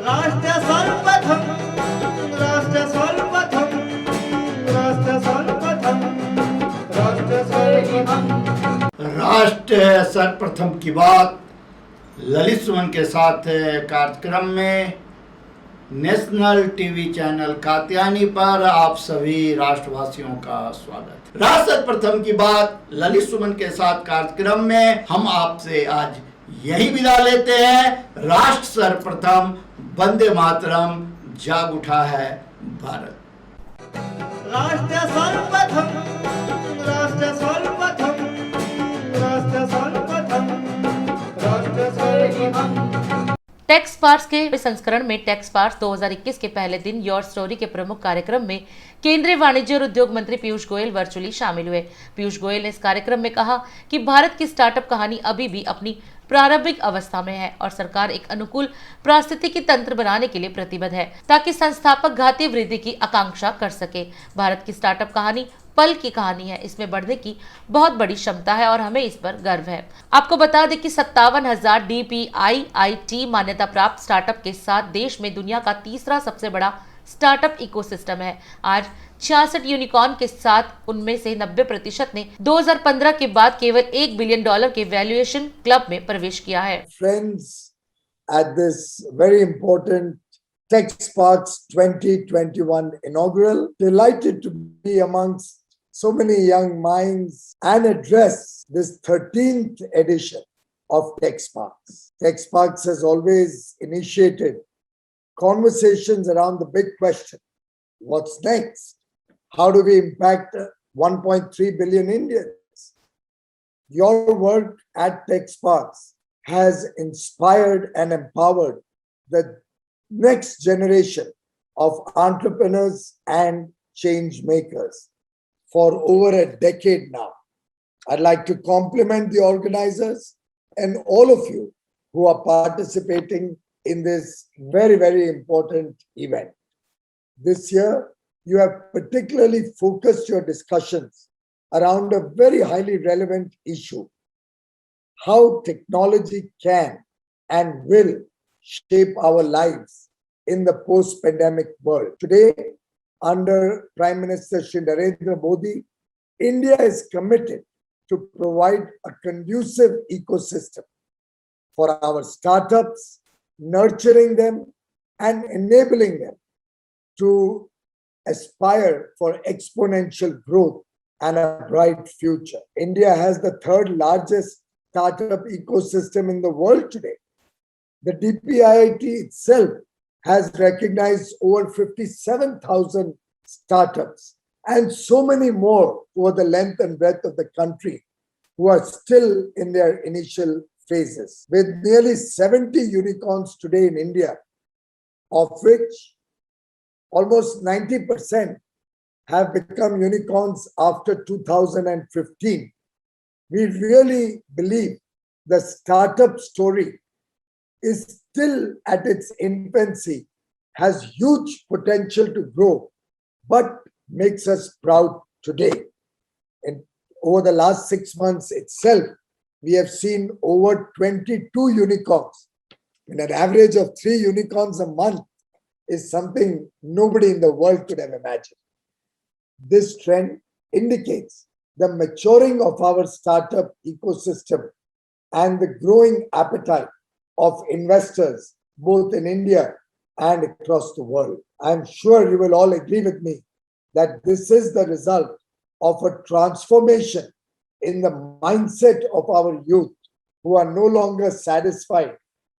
राष्ट्र सर्वप्रथम राष्ट्र सर्वप्रथम राष्ट्र सर्वप्रथम राष्ट्र सर्वप्रथम राष्ट्र सर्वप्रथम की बात ललित सुमन के साथ कार्यक्रम में नेशनल टीवी चैनल कात्यायनी पर आप सभी राष्ट्रवासियों का स्वागत। राष्ट्र सर्वप्रथम की बात ललित सुमन के साथ कार्यक्रम में हम आपसे आज यही विदा लेते हैं। राष्ट्र सर्वप्रथम, वंदे मातरम, जाग उठा है भारत। राष्ट्र सर्वप्रथम राष्ट्र सर्वप्रथम राष्ट्र सर्वप्रथम राष्ट्र सर्वप्रथम। टैक्स पार्स के संस्करण में टैक्स पार्स 2021 के पहले दिन योर स्टोरी के प्रमुख कार्यक्रम में केंद्रीय वाणिज्य और उद्योग मंत्री पीयूष गोयल वर्चुअली शामिल हुए। पीयूष गोयल ने इस कार्यक्रम में कहा कि भारत की स्टार्टअप कहानी अभी भी अपनी प्रारंभिक अवस्था में है और सरकार एक अनुकूल पारिस्थितिकी तंत्र बनाने के लिए प्रतिबद्ध है ताकि संस्थापक घातीय वृद्धि की आकांक्षा कर सके। भारत की स्टार्टअप कहानी पल की कहानी है, इसमें बढ़ने की बहुत बड़ी क्षमता है और हमें इस पर गर्व है। आपको बता दें कि 57,000 DPIIT मान्यता प्राप्त स्टार्टअप के साथ देश में दुनिया का तीसरा सबसे बड़ा स्टार्टअप इकोसिस्टम है। आज 66 यूनिकॉर्न के साथ उनमें से 90% ने 2015 के बाद केवल $1 बिलियन के वैल्यूएशन क्लब में प्रवेश किया है। Friends, at this very important TechSparks 2021 inaugural, delighted to be amongst so many young minds and address this 13th edition of TechSparks. TechSparks has always initiated conversations around the big question: what's next? How do we impact 1.3 billion Indians? Your work at TechSparks has inspired and empowered the next generation of entrepreneurs and change makers for over a decade now. I'd like to compliment the organizers and all of you who are participating in this very, very important event. This year, you have particularly focused your discussions around a very highly relevant issue: how technology can and will shape our lives in the post-pandemic world. Today, under Prime Minister Shri Narendra Modi, India is committed to provide a conducive ecosystem for our startups, nurturing them and enabling them to aspire for exponential growth and a bright future. India has the third largest startup ecosystem in the world today. The DPIIT itself has recognized over 57,000 startups and so many more over the length and breadth of the country who are still in their initial phases. With nearly 70 unicorns today in India, of which almost 90% have become unicorns after 2015, we really believe the startup story is still at its infancy, has huge potential to grow, but makes us proud today. And over the last 6 months itself, we have seen over 22 unicorns. And an average of 3 unicorns a month is something nobody in the world could have imagined. This trend indicates the maturing of our startup ecosystem and the growing appetite of investors, both in India and across the world. I'm sure you will all agree with me that this is the result of a transformation in the mindset of our youth, who are no longer satisfied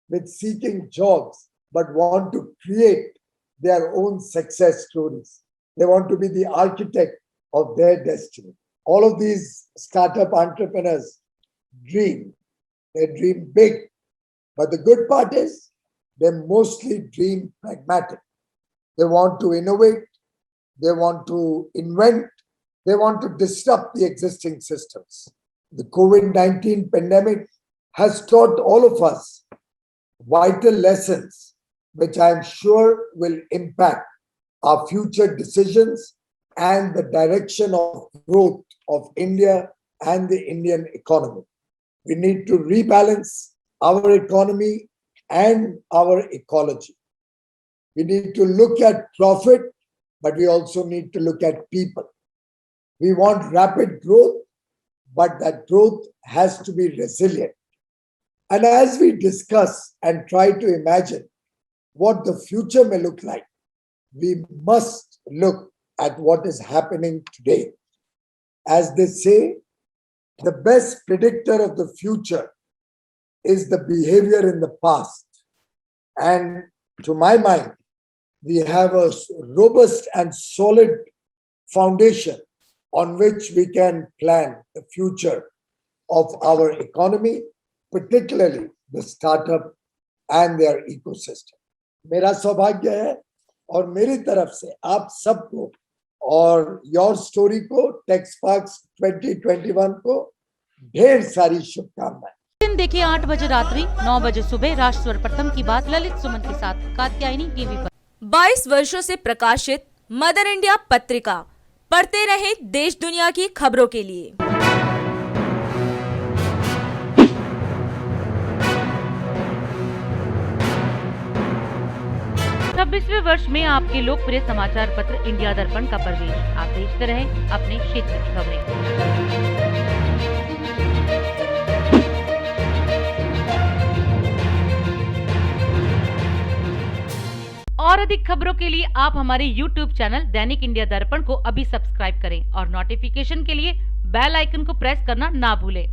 with seeking jobs, but want to create their own success stories. They want to be the architect of their destiny. All of these startup entrepreneurs dream. They dream big. But the good part is they mostly dream pragmatic. They want to innovate. They want to invent. They want to disrupt the existing systems. The COVID-19 pandemic has taught all of us vital lessons, which I'm sure will impact our future decisions and the direction of growth of India and the Indian economy. We need to rebalance our economy and our ecology. We need to look at profit, but we also need to look at people. We want rapid growth, but that growth has to be resilient. And as we discuss and try to imagine what the future may look like, we must look at what is happening today. As they say, the best predictor of the future is the behavior in the past. And to my mind, we have a robust and solid foundation on which we can plan the future of our economy, particularly the startup and their ecosystem. मेरा सौभाग्य है और मेरी तरफ से आप सबको और योर स्टोरी को टेक्सपार्क्स 2021 को ढेर सारी शुभकामनाएं। दिन देखिए 8 बजे रात्रि 9 बजे सुबह राष्ट्र प्रथम की बात ललित सुमन के साथ कात्यायनी टीवी पर। 22 वर्षों से प्रकाशित मदर इंडिया पत्रिका, पढ़ते रहे देश दुनिया की खबरों के लिए। 26वें वर्ष में आपके लोकप्रिय समाचार पत्र इंडिया दर्पण का प्रवेश। आप देखते रहें अपने क्षेत्र की खबरें। और अधिक खबरों के लिए आप हमारे YouTube चैनल दैनिक इंडिया दर्पण को अभी सब्सक्राइब करें और नोटिफिकेशन के लिए बेल आइकन को प्रेस करना ना भूलें।